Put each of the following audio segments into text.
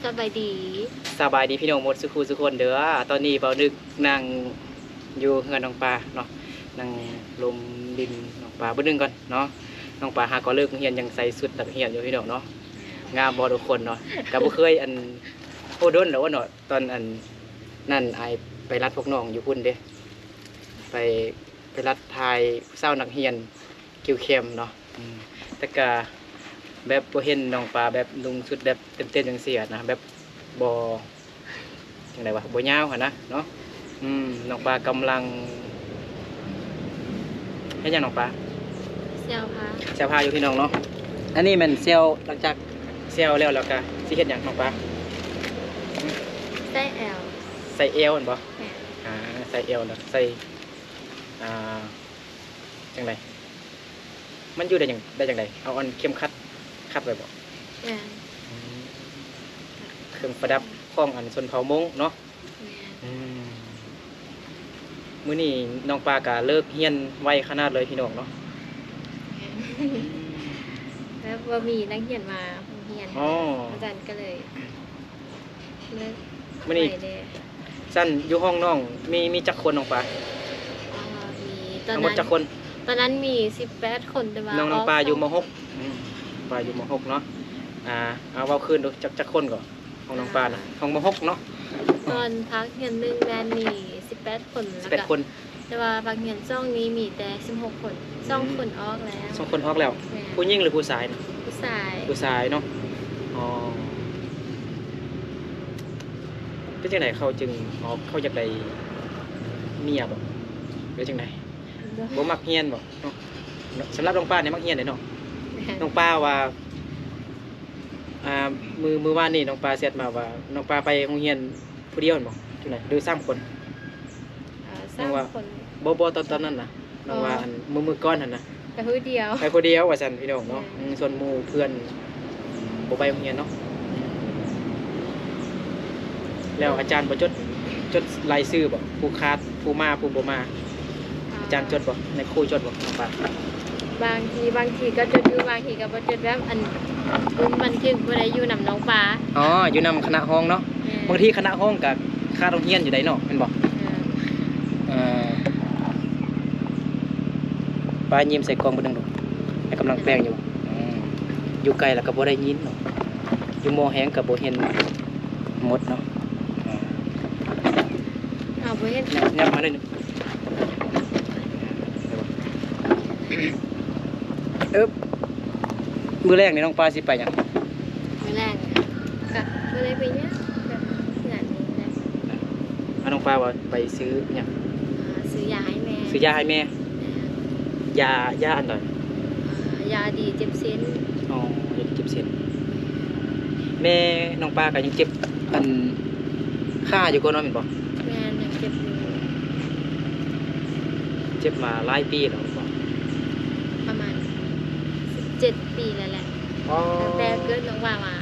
สบายดีพี่น้องหมดสุขุสุคนเด้อตอนนี้เบานึกนั่งอยู่เฮือนน้องปลาเนาะนั่งลมดินน้องปลาเบิ่งนึงก่อนเนาะน้องปลาหาก็เลิกเรียนยังใส่สุดนักเรียนอยู่พี่น้องเนาะงามบ่ทุกคนเนาะก็บ่เคยโอ้ดนแล้วว่าเนาะตอนนั่นไอไปรัดพวกน้องอยู่พุ่นเด้ไปรัดทายเศร้านักเรียนคิวเข้มเนาะแต่ก็แบบบ่เห็นน้องปลาแบบลุงสุดแบบเต็มๆจังซี่นะแบบบ่จังได๋วะบ่ยาวหั่นนะเนาะน้องปลากำลังเฮ็ดหยังน้องปลาเซลพาเซลพาอยู่พี่น้องเนาะอันนี้แม่นเซลหลังจากเซลแล้วก็สิเฮ็ดหยังน้องปลาใส่แอลใส่เอวหั่นบ่ใส่เอวเนาะใส่จังไดมันอยู่ได้จังไดเอาอันเข้มขัดไว้บ่เครื่องประดับของอันชนเผ่ามงเนาะมื้อนี้น้องปลาก็เลิกเรียนไวขนาดเลยพี่น้องเนาะแล้วว่ามีนักเรียนมาเรียนอาจารย์ก็เลยเลิกมื้อนี้สั้นอยู่ห้องน้องมีจักคนน้องปลามีทั้งหมดจักคนตอนนั้นมี18คนแต่ว่าน้องปลาอยู่ม.6ปลาอยู่ม.6เนาะเอาเว้าคืนดูจักคนก่อนของน้องปลาน่ะของม.6เนาะตอนพักเรียนนึงแม่นมี18คนแล้วก็18คนแต่ว่าพักเรียนช่องนี้มีแต่16คน2คนออกแล้ว2คนออกแล้วผู้หญิงหรือผู้ชายน่ะผู้ชายเนาะอ๋อเป็นจังได๋เขาจึงเขาอยากได้เมียบ่หรือจังได๋บ่มักเรียนบ่เนาะสำหรับน้องปลาเนี่ยมักเรียนเนาะน้องปลาว่ามือวานนี่น้องปลาเสร็จมาว่าน้องปลาไปโรงเรียนผู้เดียวบ่จังได๋หรือ3คน3คนบ่ตอนนั้นน่ะน้องว่ามือก่อนหั่นน่ะไปผู้เดียวว่าซั่นพี่น้องเนาะส่วนหมู่เพื่อนบ่ไปโรงเรียนเนาะแล้วอาจารย์บ่จดรายชื่อบ่ผู้ขาดผู้มาผู้บ่มาอาจารย์จดบ่ในครูจดบ่น้องปลาบางทีก็จดอยู่บางทีก็บ่จดแบบมันจึงบ่ได้อยู่นำน้องปลาอยู่นำคณะห้องเนาะบางทีคณะห้องก็ค่าโรงเรียนอยู่ไดเนาะแม่นบ่ปลายิ้มใส่กล่องบ่นึงดอกให้กำลังแปลงอยู่อยู่ไกลแล้วก็บ่ได้ยินเนาะอยู่มอแฮงก็บ่เห็นหมดเนาะบ่เห็นยับมาหน่อยนึงมื้อแรกนี่น้องปลาสิไปหยังมื้อแรกก็บ่ได้ไปหยังแบบขนาดนี้แหละน้องปลาว่าไปซื้อหยังซื้อยาให้แม่ยาอันใดยาดีเจ็บเส้นยาดีเจ็บเส้นแม่น้องปลาก็ยังเจ็บค่าอยู่ก่อนเนาะแม่นบ่แม่ยังเจ็บอยู่เจ็บมาหลายปีแล้วบ่ประมาณ17 ปีแล้วแหละแต่เกิดน้องปลามา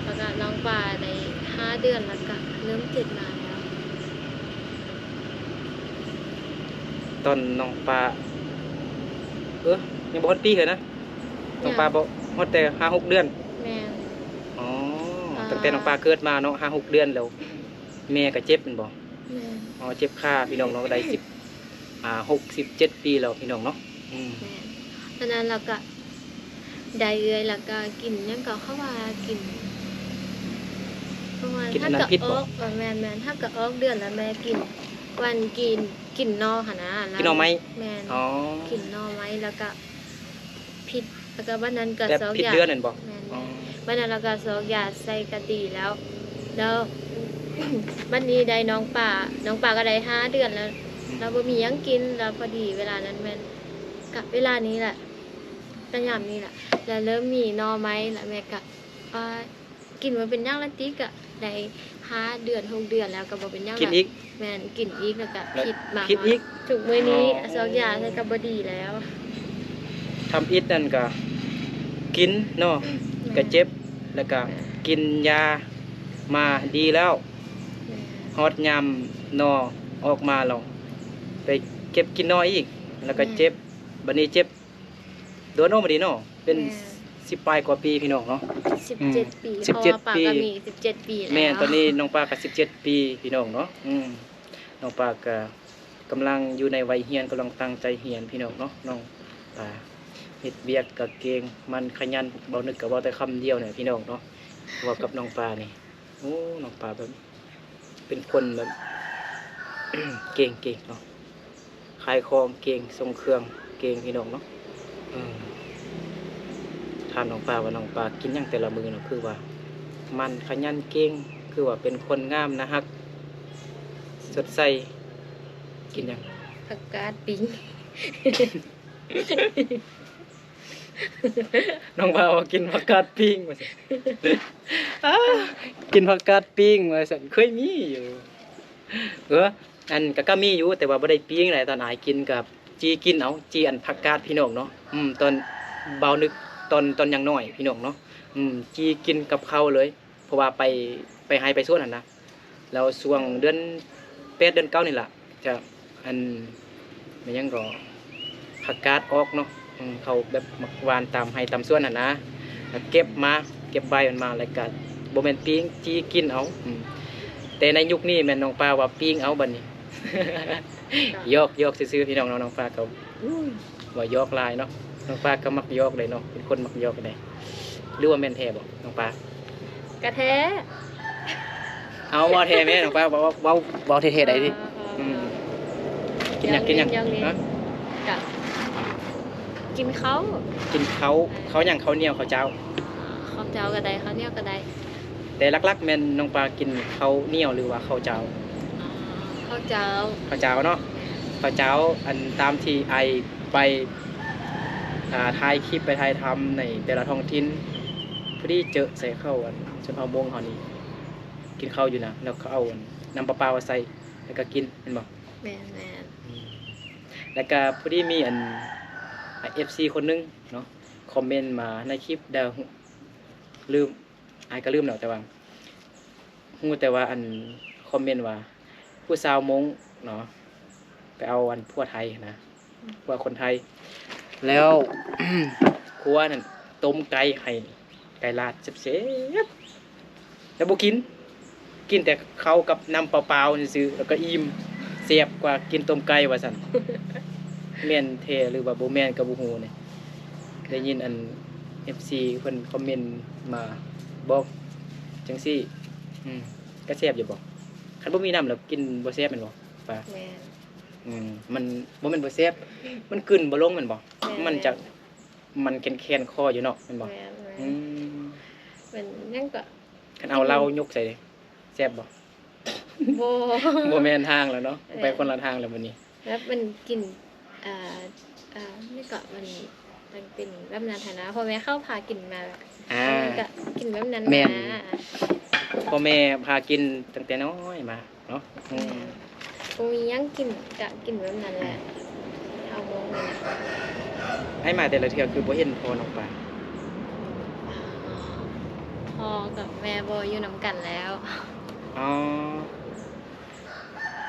แล้วก็น้องปลาได้5 เดือนแล้วก็เริ่มเจ็บมาแล้วตอนน้องปลายังบ่ฮอดปีเหรอนะน้องปลาบ่ฮอดแต่ 5-6 เดือนแม่ตั้งแต่น้องปลาเกิดมาเนาะ 5-6 เดือนแล้วแม่ก็เจ็บแม่นบ่เจ็บขาพี่น้องได้67 ปีแล้วพี่น้องเนาะตอนนั้นเราก็ได้แล้วก็กินยังก็เข้าว่ากินประมาณถ้าก็ออกแม่ถ้าก็ออกเดือนแล้วแม่กินวันกินนอหั่นนะกินนอไม้แม่กินนอไม้แล้วก็ผิดแล้วก็วันนั้นก็ซอกยาผิดเดือนนั่นบ่วันนั้นเราก็ซอกยาใส่กะดีแล้ววันนี้ได้น้องป่าก็ได้5 เดือนแล้วเราบ่มีหยังกินแล้วพอดีเวลานั้นแม่นกับเวลานี้แหละระยำนี้แหละแล้วเริ่มมีนอไม้แล้วแม่ก็กินมาเป็นย่างละติกะได้5 เดือน 6 เดือนแล้วก็บ่เป็นย่างกินอีกแม่นกินอีกแล้วก็ผิดมาอีกถึงมื้อนี้ซอกยาใส่ก็บ่ดีแล้วทำอิฐนั่นก็กินเนาะก็เจ็บแล้วก็กินยามาดีแล้วฮอดยามนอออกมาแล้วไปเก็บกินนออีกแล้วก็เจ็บบัดนี้เจ็บโดนออกมาดีเนาะเป็น 10ปลายกว่าปีพี่น้องเนาะ 17 ปี 17 เพราะว่าป้าก็ ปี มี17 ปีแล้ว แม่ตอนนี้น้องปลาก็17 ปีพี่น้องเนาะน้องปลาก็กำลังอยู่ในวัยเรียนกำลังตั้งใจเรียนพี่น้องเนาะน้องปลาเฮ็ดเวียกก็เก่งมันขยันบ่นึกก็เว้าแต่คำเดียวเนี่ยพี่น้องเนาะเว้ากับน้องปลานี่โอ้น้องปลาแบบเป็นคนแบบ เก่งเนาะขายของเก่งส่งเครื่องเก่งพี่น้องเนาะถามน้องปลาว่าน้องปลากินหยังแต่ละมื้อเนาะคือว่ามันขยันเก่งคือว่าเป็นคนงามนะฮักสดใสกินหยัง ผักกาดปิ้ง น้องปลาว่ากินผักกาดปิ้งว่าซั่น อ้ากินผักกาดปิ้งว่าซั่นเคยมีอยู่อันก็มีอยู่แต่ว่าบ่ได้ปิ้งหลายตอนอายกินกับจีกินเอาจีอันผักกาดพี่น้องเนาะตอนเบานึกตอนยังน้อยพี่น้องเนาะจีกินกับข้าวเลยเพราะว่าไปให้ไปสวนนั่นนะแล้วช่วงเดือน8เดือน9นี่ล่ะจะอันมันยังก็ผักกาดออกเนาะเขาแบบมักหวานตามให้ตามสวนนั่นนะแล้วเก็บใบมันมาแล้วก็บ่แม่นปิ้งจีกินเอาแต่ในยุคนี้แม่นน้องปลาว่าปิ้งเอาบัดนี้ ยอกซื่อๆพี่น้องน้องปลาก็ว่ายอกลายเนาะน้องปลาก็มักยอกเลยเนาะเป็นคนมักยอกเลยหรือว่าแม่นแท้บ่น้องปลาก ระแท้ เอาว่าแท้แม่น้องปลาเว้าเท่ๆได้ดิกินหยังฮะ กะกินเขา กินเขาหยังเขาเหนียวเขาเจ้า ข้าวเจ้าก็ได้ข้าวเหนียวก็ได้ แต่ลักๆแม่นน้องปลากินเขาเหนียวหรือว่าเขาเจ้า ข้าวเจ้า เขาเจ้าเนาะเขาเจ้าอันตามที่ไอไปถ่ายคลิปไปถ่ายทำในแต่ละท้องถิ่นพอดีเจอใส่ข้าวอันชนเผ่ามงเขานี่กินข้าวอยู่นะแล้วเขาเอาน้ำปลาใส่แล้วก็กินเห็นบ่ แม่น แล้วก็พอดีมีอัน FC คนนึงเนาะคอมเมนต์มาในคลิปเดาลืมไอก็ลืมแล้วแต่ว่าฮู้แต่ว่าอันคอมเมนต์ว่าผู้สาวมงเนาะไปเอาอันพวกไทยนะพวกคนไทยแล้ว ครัวนั่นต้มไก่ให้ไก่ลาดเสียบๆแล้วบ่กินแต่ข้าวกับน้ำเปล่าๆซื่อๆแล้วก็อิ่มเสียบกว่ากินต้มไก่ว่าซั่น แม่นแท้หรือว่าบ่แม่นก็บ่ฮู้นี่ได้ยินอัน FC เพิ่นคอมเมนต์มาบอกจังซี่ก็แซ่บอยู่บ่คันบ่มีน้ำแล้วกินบ่แซ่บแม่นบ่ป้า แม่น มันบ่แม่นบ่แซ่บมันกลืนบ่ลงแม่นบ่มันจะมันแค้นๆคออยู่เนาะแม่นบ่ แม่น อืม มันยังก็ คันเอาเหล้ายกใส่แซ่บบ่ บ่ บ่แม่นทางแล้วเนาะไปคนละทางแล้วมื้อนี้ แล้วมันกินนี่ก็มันเป็นแบบนั้นฐานะพอแม่เข้าพากินมามันก็กินแบบนั้นนะ พ่อแม่พากินตั้งแต่น้อยมาเนาะ กูมียังกินกะกินแบบนั้นแหละเอาโมงเลยนะ ให้มาแต่ละเทื่อคือบ่เห็นพ่อน้องปลา พ่อกับแม่บอยู่น้ำกันแล้ว อ๋อ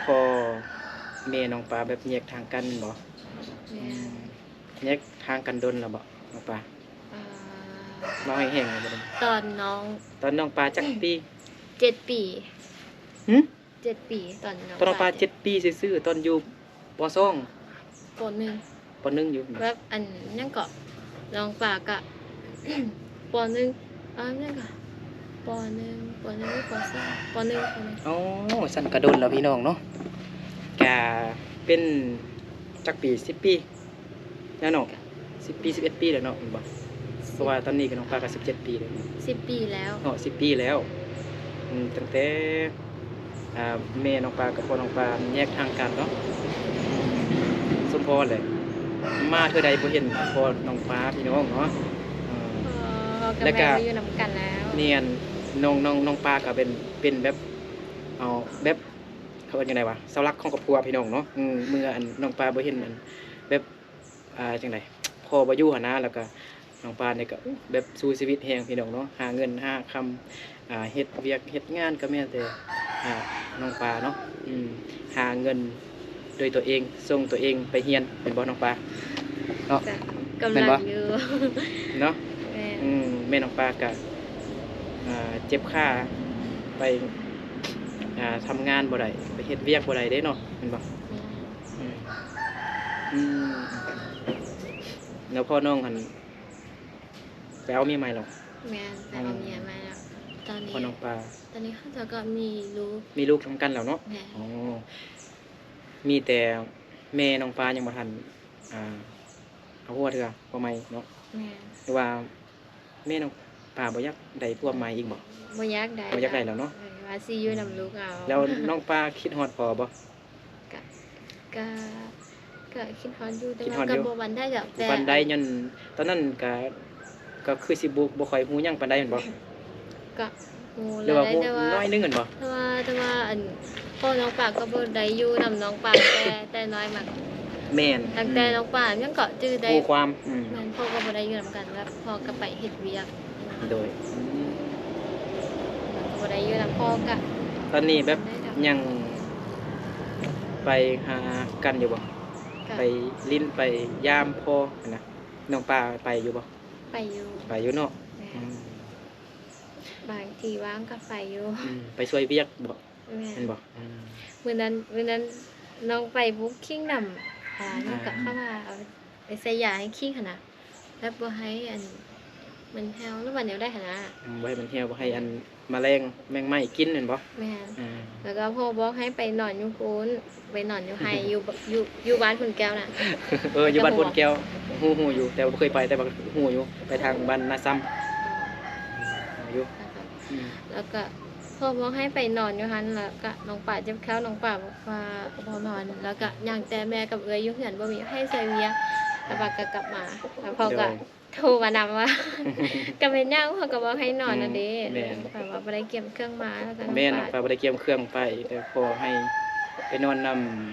พ่อแม่น้องปลาแบบแยกทางกันบ่แยกทางกันดนแล้วบ่น้องปลามาให้แห้งเลยบ่ด ตอนน้อง ตอนน้องปลาจักปี 7 ปี หึ 7 ปีตอนน้อง ตอนน้องปลา7ปีซื่อๆตอนอยู่ป .2 ปหนึ่ง ป .1 อยู่ แบบอันยังเกาะน้องปากะ ปหนึ่งยังกะปหนึ่งหรือปสองปหนึ่ง อ๋อสั่นกระดนแล้วพี่น้องเนาะกะเป็นจักปี10ปีแล้วเนาะ10ปี11ปีแล้วเนาะบ่เพราะว่าตอนนี้ก็น้องปลาก็17ปีแล้ว 10 ปีแล้ว เนาะ10ปีแล้วตั้งแต่แม่น้องปลากับพ่อน้องปลาแยกทางกันเนาะสมพรเลยมาเธอใดบ่เห็นพ่อน้องปลาพี่น้องเนาะ กับ แล้วก็ แม่อยู่น้ำกันแล้ว เนียนน้องปลาก็เป็นแบบเอาแบบเขาเอิ้นจังไดวะเสาหลักของครอบครัวพี่น้องเนาะเมื่ออันน้องปลาบ่เห็นอันแบบจังไดพ่อบ่อยู่หั่นนะแล้วก็น้องปลาเนี่ยก็แบบสู้ชีวิตแฮงพี่น้องเนาะหาเงินหาคำเฮ็ดเวียกเฮ็ดงานก็แม่นแต่น้องปลาเนาะหาเงินโดยตัวเองส่งตัวเองไปเรียนเป็นบ่น้องปลาเนาะ กำลังอยู่ เนาะ แม่น แม่น้องปลาก็เจ็บขาไปทำงานบ่ได้ไปเฮ็ดเวียกบ่ได้เด้เนาะเห็นบ่อืมอืมแล้วพ่อน้องหันไปเอาเมียใหม่หรอ แม่ไปเอาเมียมาแล้วตอนนี้ พ่อน้องปลา ตอนนี้เขาจะก็มีลูก มีลูกทำกันแล้วเนาะ แม่ อ๋อมีแต่แม่น้องปลายังบ่ทันเอาผัวเถื่อผัวใหม่เนาะ แม่ หรือว่าแม่น้องปลาบ่อยากได้ผัวใหม่อีกบ่ บ่อยากได้ บ่อยากได้แล้วเนาะ ว่าสิอยู่นำลูกเอา แล้วน้องปลาคิดฮอดพอบ่ ก็ก็คิดฮอดอยู่แต่ คิดฮ ว่า อด ก็ อยู่ บ่วันได้ดอกแต่ ปานใดยันตอนนั้นก็คือสิบ่ค่อยฮู้หยังปานใดแม่นบ่ ก็ฮู้ ห แล้ รือ ว ว่า ได้ ฮู้ แต่ว่า น้อยนึงแม่นบ่ แต่ว่าอันพ่อน้องปากก็บ่ได้อยู่นำน้องปากแต่น้อยมาก แม่น ตั้งแต่น้องปากยังก็จื้อได้ ฮู้ความแม่นพ่อก็บ่ได้อยู่นำกันแล้วพ่อก็ไปเฮ็ดเวียก โดย ก็บ่ได้อยู่นำพ่อก็ ตอนนี้แบบยังไปหากันอยู่บ่ ก็ ไปลิ้นไปยามพ่อนะน้องปลาไปอยู่บ่ ไปอยู่ ไปอยู่เนาะ แม่ อืม บางทีว่างก็ไปอยู่ ไปช่วยเวียกบ่ แม่ เห็นบ่ มื้อนั้นน้องไปบุ๊กคิงนำน้องก็เข้ามาเอาไปใส่ยาให้คิงหั่นน่ะแล้วบ่ให้อันมันแฮวหรือว่าแนวได้หั่นน่ะ บ่ให้มันเหี่ยวบ่ให้อันแมลงแมงไหม้กินเห็นบ่ แม่น อืม แล้วก็พ่อบอกให้ไปนอนอยู่พูนไปนอนอยู่ไฮอยู่บ้านคุณแก้วน่ะ อยู่บ้านพนแก้วฮู้อยู่แต่บ่เคยไปแต่ว่าฮู้อยู่ไปทางบ้านนาซ้ำอยู่ แล้วก็พ่อบอกให้ไปนอนอยู่หันแล้วก็น้องป่าเจ็บแข้วน้องป่าบอกว่าบ่นอนแล้วก็ย่างแต่แม่กับเอื้อยอยู่เหือนบ่มีให้ใส่เวียแล้วป่าก็กลับมาแล้วพ่อก็โทรมานำว่า ก็เป็นย่างพ่อก็บอกให้นอนน่ะเด้ป่าว่าบ่ได้เก็บเครื่องมาแล้วก็ แม่น้องปลาบ่ได้เกี่ยมเครื่องไป แต่พอให้ไปนอนน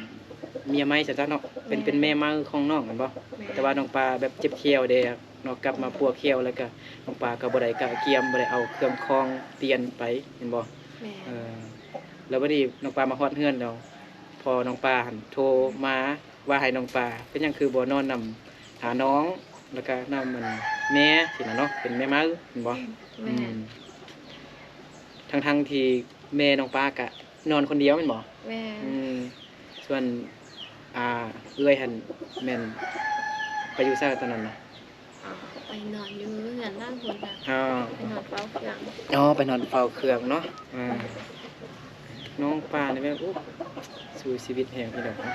ำเมียใหม่ซะจ้ะเนาะเป็นแม่มือของน้องแม่นบ่แต่ว่าน้องปลาแบบเจ็บเขี้ยวเด้เนาะกลับมาปัวเขี้ยวแล้วก็น้องปลาก็บ่ได้กะเกียมบ่ได้เอาเครื่องคองเตียนไปเห็นบ่ แม่ แล้วบัดนี้น้องปลามาฮอดเฮือนแล้วพอน้องปลาหั่นโทรมาว่าให้น้องปลาเป็นหยังคือบ่นอนนำหาน้องแล้วก็นำมันแม่สิน่ะเนาะเป็นแม่มือเห็นบ่ แม่ ทั้งที่แม่น้องปลากะนอนคนเดียวแม่นบ่ แม่ ส่วนเอื้อยหันแม่นไปอยู่ซ่าตอนนั้นน่ะ ไปนอนอยู่เหือนล่างพุ่นน่ะ อ๋อ ไปนอนเฝ้าเครื่อง ไปนอนเฝ้าเครื่องเนาะน้องปลานี่แม่สู้ชีวิตแห่งพี่น้องเนาะ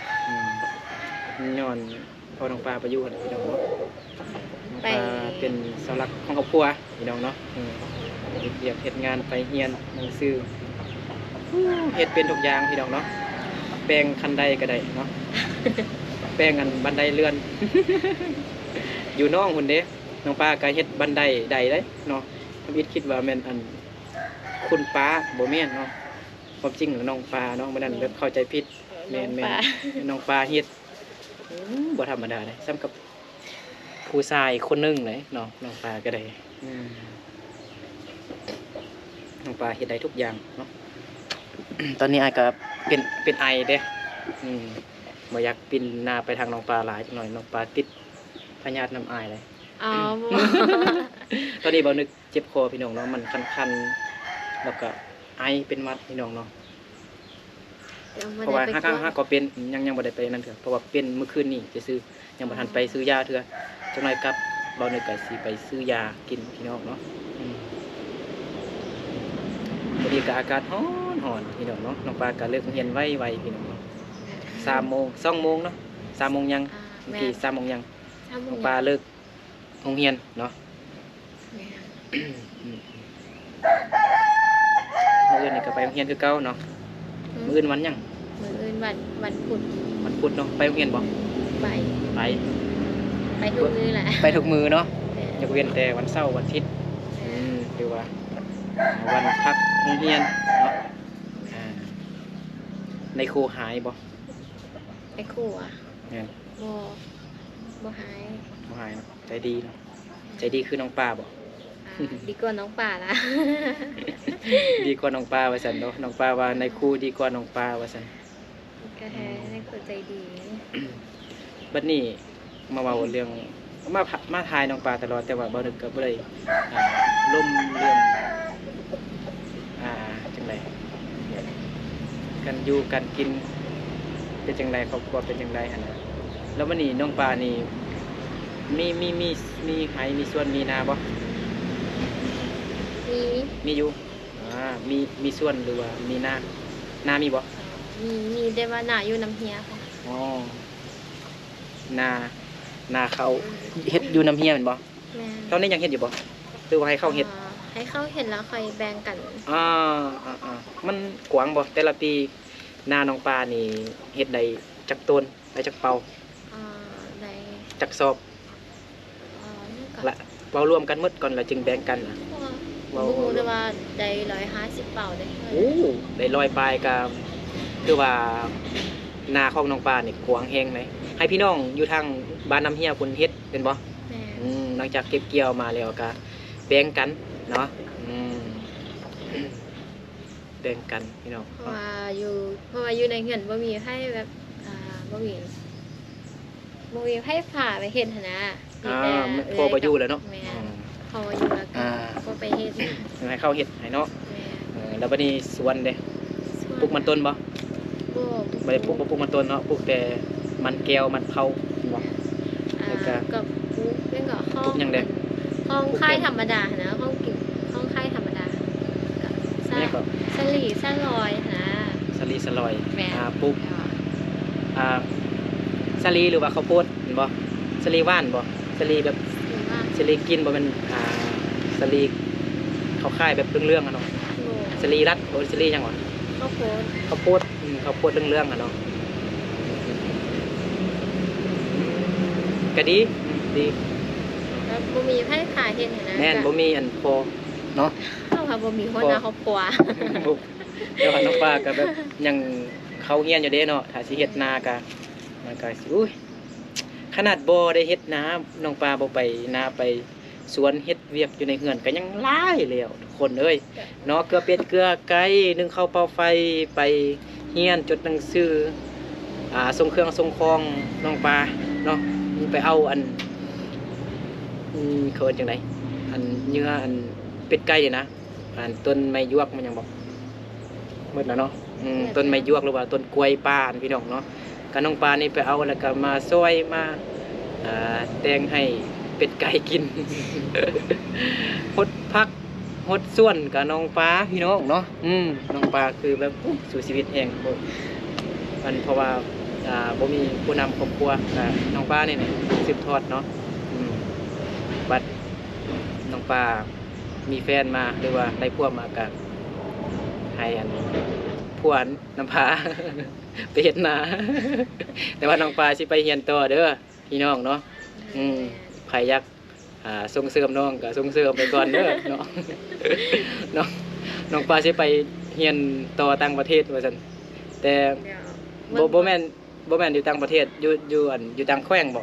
ย้อนพอน้องปลาไปอยู่หั่นพี่น้องเนาะน้องปลาเป็นเสาหลักของครอบครัวพี่น้องเนาะเฮ็ดเวียกเฮ็ดงานไปเรียนหนังสือเฮ็ดเป็นทุกอย่างพี่น้องเนาะแปลงคันใดก็ได้เนาะ แปลงอันบันไดเลื่อน อยู่น้องหุ่นเด้น้องปลาก็เฮ็ดบันไดใดได้เนาะทำอิดคิดว่าแม่นอันคุณป้าบ่แม่นเนาะความจริงน้องปลาเนาะมื้อนั้นแบบเข้าใจผิดแม่นน้องปลาเฮ็ดบ่ธรรมดาเลยซ้ำกับผู้ชายคนหนึงเลยเนาะน้องปลาก็ได้น้องปลาเฮ็ดได้ทุกอย่างเนาะ ตอนนี้อายก็เป็นไอเด้บ่อยากปินหน้าไปทางน้องปลาหลายจังหน่อยน้องปลาติดพยาธิน้ำอายเลย อ๋อ ตอนนี้บ่นึกเจ็บคอพี่น้องเนาะมันคันๆแล้วก็ไอเป็นหวัดพี่น้องเนาะเพราะว่าห้าก็เป็นยังบ่ได้ไปนั่นเถอะเพราะว่าเป็นเมื่อคืนนี้จะซื้อยังบ่ทันไปซื้อยาเถอะจังหน่อยกลับบ่นึกก็สิไปซื้อยากินพี่น้องเนาะพอดีก็อากาศร้อนพี่น้องเนาะน้องปลาก็เลิกเรียนไวพี่น้องเนาะ3 โมง 2 โมงเนาะ3 โมงยังเมื่อกี้3 โมงยังน้องปลาเลิกโรงเรียนเนาะมื้ออื่นนี่ก็ไปโรงเรียนคือเก่าเนาะมื้ออื่นวันหยัง มื้ออื่นวันพุธ วันพุธเนาะไปโรงเรียนบ่ ไป ไป ทุกมื้อแหละ ไปทุกมื้อเนาะยกเว้นแต่วันเสาร์วันอาทิตย์หรือว่าวันพักโรงเรียนเนาะในครูหายบ่ ไอ้ครูอ่ะ เนี่ย บ่หาย บ่หายเนาะใจดีเนาะใจดีคือน้องปลาบ่ ดีกว่าน้องป่าละ ดีกว่าน้องปลาว่าซั่นเนาะน้องปลาว่าในครูดีกว่าน้องปลาว่าซั่น ก็แท้ในคนใจดี บัดนี้มาเว้าเรื่อง มาถ่ายน้องปลาตลอดแต่ว่าบ่นึกก็บ่ได้ล่มเรื่องจังไดกันอยู่กันกินเป็นจังไดครอบครัวเป็นจังไดหั่นน่ะแล้ววันนี้น้องปลานี่มีไผมีสวนมีนาบ่ มี มีอยู่มีสวนหรือว่ามีนามีบ่ มีได้ว่าหน้าอยู่น้ำเฮียค่ะ อ๋อนาเขาเฮ็ดอยู่น้ำเฮียแม่นบ่ แม่น ตอนนี้ยังเฮ็ดอยู่บ่หรือว่าให้เขาเฮ็ด ให้เขาเห็นแล้วค่อยแบ่งกัน มันกว้างบ่แต่ละปีนาน้องปลานี่เฮ็ดได้จักต้นได้จักเป่า ใน จักสอบ นี่ก็ ละเป่ารวมกันหมดก่อนแล้วจึงแบ่งกันน่ะ บ่รู้เลยว่าได้150เป่าได้ โอ้ได้ลอยปลายก็คือว่านาของน้องปลานี่กว้างแฮงไหมให้พี่น้องอยู่ทางบ้านน้ำเฮียพุ่นเฮ็ดเป็นบ่ แม่ หลังจากเก็บเกี่ยวมาแล้วก็แบ่งกันเนาะแบ่งกันพี่น้อง เพราะว่าอยู่ในเฮือนบ่มีให้แบบบ่มีให้ผ่าไปเฮ็ดหั่นนะมีแต่ พอบ่อยู่แล้วเนาะ แม่พออยู่แล้วก็บ่ไปเฮ็ด ให้เข้าเฮ็ดให้เนาะ แม่ แล้วบัดนี้สวนเด้ปลูกมันต้นบ่ บ่ บ่ได้ปลูกมันต้นเนาะปลูกแต่มันแก้วมันเผาบ่ แล้วก็ กับปลูกเรื่องก็ห้อง ปลูกหยังเด้ ห้องค่ายธรรมดานะห้องกินห้องค่ายธรรมดากับ นี่ก็ สลีสลอยนะ สลีสลอย แม่ ปลูกสลีหรือว่าข้าวโพดเห็นบ่สลีว่านบ่สลีแบบ หรือว่า สลีกินบ่แม่นสลีเขาค่ายแบบเรื่องๆอ่ะเนาะ โบ สลีรัดโอ้สลีหยังวะ ข้าวโพด ข้าวโพดข้าวโพดเรื่องๆอ่ะเนาะก็ดีดี แล้วบ่มีให้ขายเห็นนะ แม่นบ่มีอันพอเนาะ เข้าค่ะบ่มีคนนะครอบครัว เดี๋ยวน้องป้าก็แบบยังเขาเฮียนอยู่เด้เนาะถ้าสิเฮ็ดนาก็มันก็สิอุ้ยขนาดบ่ได้เฮ็ดนาน้องป้าบ่ไปนาไปสวนเฮ็ดเวียกอยู่ในเฮือนก็ยังหลายแล้วทุกคนเอ้ยเนาะเกลือเป็ดเกลือไก่นึ่งข้าวเปล่าไฟไปเฮียนจดหนังสือส่งเครื่องส่งของน้องป้าเนาะไปเอาอันเขาเอิ้นจังไดอันเนื้ออันเป็ดไก่นี่นะอันต้นไม้ยวกมันยังบอกหมดแล้วเนาะต้นไม้ยวกหรือว่าต้นกล้วยป่าพี่น้องเนาะกับน้องปลานี่ไปเอาแล้วก็มาซอยมาแต่งให้เป็ดไก่กิน หดพักหดส่วนกับน้องปลาพี่น้องเนาะน้องปลาคือแบบสู่ชีวิตแห่งมันเพราะว่าบ่มีผู้นำครอบครัวน้องปลานี่สืบทอดเนาะบัดน้องปลามีแฟนมาหรือว่าได้พวกมากันให้อันพวนน้ำพา ไปเฮ็ดนา แต่ว่าน้องปลาสิไปเรียนต่อเด้อพี่น้องเนาะใครอยากส่งเสริมน้องก็ส่งเสริมไปก่อนเด้อ เนาะ น้องปลาสิไปเรียนต่อต่างประเทศว่าซั่นแต่บ่แม่นอยู่ต่างประเทศอยู่ต่างแขวงบ่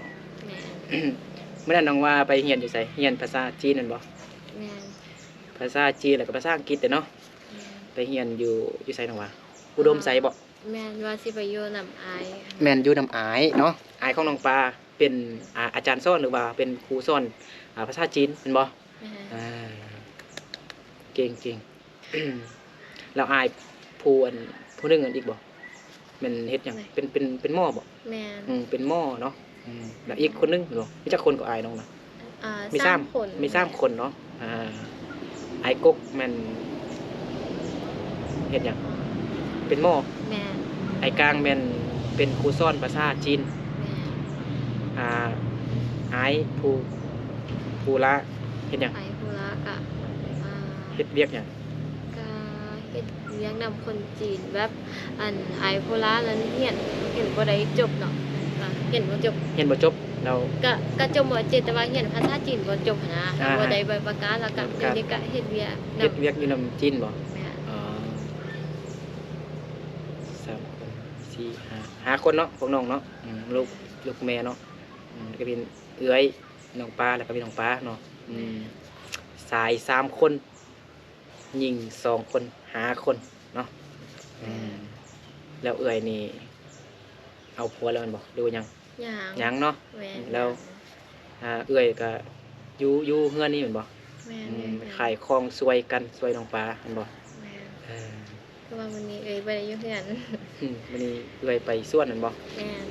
เมื่อนั้นน้องว่าไปเรียนอยู่ไสเรียนภาษาจีนนั่นบ่ แม่น ภาษาจีนแล้วก็ภาษาอังกฤษเนาะไปเรียนอยู่ไสน้องว่าอุดมไสบ่ แม่นว่าสิไปอยู่น้ำอาย แม่นอยู่น้ำอายเนาะอายของน้องปลาเป็นอาจารย์สอนหรือว่าเป็นครูสอนภาษาจีนแม่นบ่ แม่น เก่ง แล้วอายผู้หนึงอีกบ่แม่นเฮ็ดหยังเป็นหม้อบ่ แม่น เป็นหม้อเนาะแล้วอีกคนนึงเนาะมีจักคนก็อายน้องนะมี สามคน มี3คนเนาะอายกกแม่นเฮ็ดหยังเป็นหม้อ แม่น ไอ้กลางแม่นเป็นครูสอนภาษาจีน แม่น ไอ้ผู้ละเฮ็ดหยัง ไปธุระกะ เฮ็ดเวียกหยัง ก็เฮ็ดเลี้ยงนำคนจีนแบบอันไอโพลานั้นเห็นบ่ได้จบเนาะเห็นบ่จบ เรียนบ่จบเรา ก็จบบ่เจตแต่ว่าเห็นภาษาจีนบ่จบหั้นนะบ่ได้ใบประกาศแล้วก็เดี๋ยวนี้ก็เฮ็ดเวียก เฮ็ดเวียกอยู่นำจีนบ่ แม่น อ๋อ3คน4 5คนเนาะพวกน้องเนาะลูกแม่เนาะก็เป็นเอื้อยน้องปลาแล้วก็เป็นน้องปลาเนาะสาย3คนหญิง2คน5คนเนาะแล้วเอื้อยนี่เอาผัวแล้วมันบ่หรือว่ายัง ย่าง ยังเนาะ แม่น แล้ว เอื้อยก็อยู่เฮือนนี่แม่นบ่ แม่น อืม แม่น ขายของซวยกันซวยน้องปลาแม่นบ่ แม่น เออ เพราะว่าวันนี้บ่ได้อยู่เฮือน มื้อนี้เอื้อยไปสวนแม่นบ่ แม่น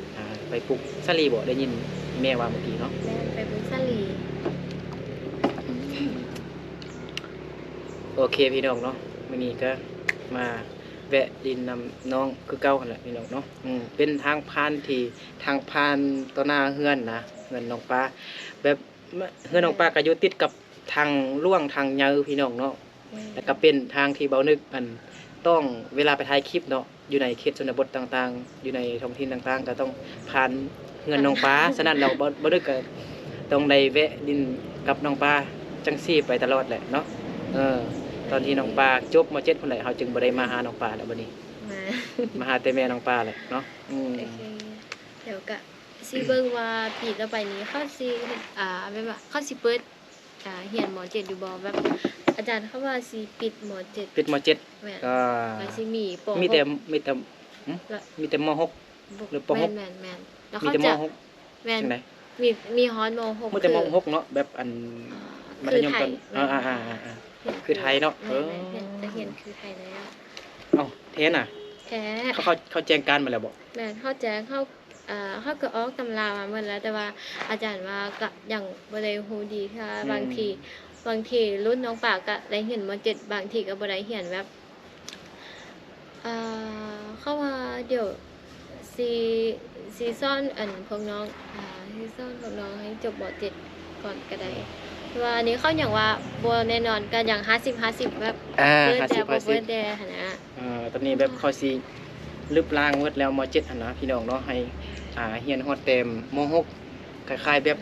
ไปปลูกสาลีบ่ได้ยินแม่ว่าเมื่อกี้เนาะ แม่นไปบุญสลี โอเคพี่น้องเนาะมื้อนี้ก็มาแวะดินนำน้องคือเก่าหั่นแหละพี่น้องเนาะเป็นทางผ่านที่ทางผ่านต่อหน้าเฮือนนะเฮือนน้องปลาแบบเฮือนน้องปลาก็อยู่ติดกับทางล่วงทางเยอพี่น้องเนาะ แม่น แล้วก็เป็นทางที่เบานึกต้องเวลาไปถ่ายคลิปเนาะอยู่ในเขตชนบทต่างๆ อยู่ในท้องถิ่นต่างๆ ก็ต้องผ่านเฮือนน้องปลาฉะนั้นเราบ่นึกก็ต้องได้แวะดินกับน้องปลาจังซี่ไปตลอดแหละเนาะตอนที่น้องปลาจบม .7 พุ่นแหละเฮาจึงบ่ได้มาหาน้องปลาแล้วบัดนี้ มา มาหาแต่แม่น้องปลาแหละเนาะโอเคเดี๋ยวก็สิเบิ่งว่าปีต่อไปนี้เขาสิแบบว่าเขาสิเปิดเรียนม .7 อยู่บ่แบบอาจารย์เขาว่าสิปิดม .7 ปิดม .7 แม่น ก็ แล้วสิมีป มีแต่ หก มีแต่หึ แล้ว มีแต่ม .6 หรือปหก แม่นแล้ว มี เขา แต่ม จะ .6 แม่น จังได๋ มีฮอนม .6 มีแต่ม .6 เนาะแบบอันมัธยมต้น คือไทย คือไทยเนาะ แม่นจะเห็นคือไทยแล้ว เอ้าเทนน่ะ แท้ เขาแจ้งการมาแล้วบ่ แม่นเขาแจ้งเขาก็ออกตำรามาหมดแล้วแต่ว่าอาจารย์ว่าก็ยังบ่ได้ฮู้ดีค่ะบางทีรุ่นน้องปากก็ได้เห็นม .7 บางทีก็บ่ได้เห็นแบบเขาว่าเดี๋ยวซีซ่อนอันพวกน้องซีซ่อนพวกน้องให้จบม .7 ก่อนก็ได้เพราะว่าอันนี้เขาอย่างว่าบ่แน่นอนก็อย่าง50-50แบบเบิดแต่บ่เบิดแต่หั่นนะ ตอนนี้แบบเขาสิลึบล้างหมดแล้วม .7 หั่นนะพี่น้องเนาะให้เรียนฮอดเต็มม .6 คล้ายๆแบบ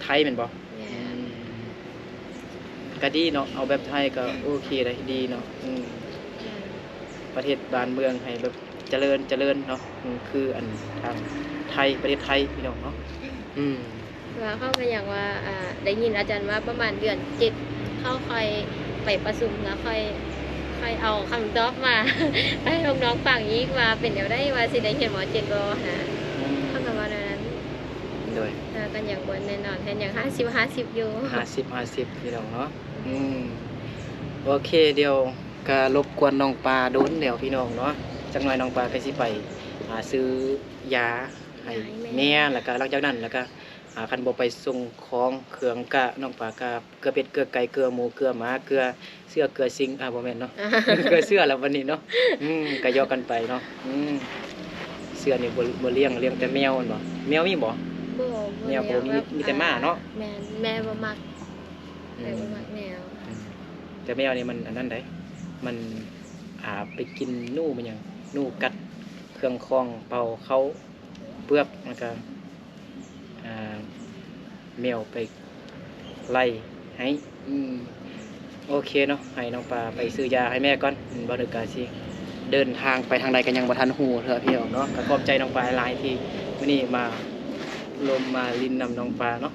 ไทยแม่นบ่ แม่ ก็ดีเนาะเอาแบบไทยก็โอเคได้ดีเนาะประเทศบ้านเมืองให้แบบเจริญเนาะคืออันทางไทยประเทศไทยพี่น้องเนาะว่าเขาก็อย่างว่าได้ยินอาจารย์ว่าประมาณเดือน7เข้าค่อยไปประชุมแล้วค่อยเอาคำตอบมา ให้น้องๆฟังอีกว่าเป็นแนวได้ว่าสิได้เห็นหมอ7บ่หาเขาก็ว่านั้น โดย กันอย่างบ่แน่นอนแทนอย่าง50อยู่ 50พี่น้องเนาะโอเคเดี๋ยวก็รบกวนน้องปลาโดนแล้วพี่น้องเนาะจักหน่อยน้องปลาก็สิไปซื้อยาให้แม่แล้วก็หลังจากนั้นแล้วก็คันบ่ไปส่งของเครื่องกะน้องปลาก็เกลือเป็ดเกลือไก่เกลือหมูเกลือหมาเกลือเสื้อเกลือสิงบ่แม่นเนาะ เกลือเสื้อแล้ววันนี้เนาะก็ยอกันไปเนาะเสื้อนี่บ่เลี้ยงแต่แมวมันบ่แมวมีบ่ บ่ แมวบ่มีแต่หมาเนาะ แม่บ่มักแม่บ่มักแมว แต่แมวนี่มันอันนั้นได้มันไปกินหนูมันหยังหนูกัดเครื่องคองเป่าเขาเปลือกแล้วก็แมวไปไล่ให้โอเคเนาะให้น้องปลาไปซื้อยาให้แม่ก่อนบ่นึกกะสิเดินทางไปทางใดกันยังบ่ทันฮู้เถอะพี่น้องเนาะก็ขอบใจน้องปลาหลายที่มื้อนี้มาลมมาลินนำน้องปลาเนาะ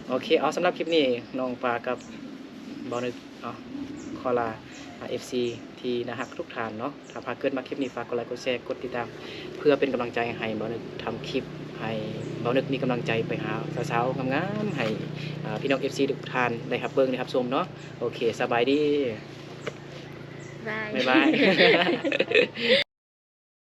โอเคเอาสำหรับคลิปนี้น้องปลากับบ่นึกขอลาFC ที่นะฮักทุกท่านเนาะถ้าพาเกิดมาคลิปนี้ฝากกดไลค์กดแชร์กดติดตามเพื่อเป็นกำลังใจให้บ่นึกทำคลิปให้บ่นึกมีกำลังใจไปหาสาวๆงามๆให้พี่น้อง FC ทุกท่านได้รับเบิ่งได้รับชมเนาะโอเคสบายดี บาย บ๊ายบาย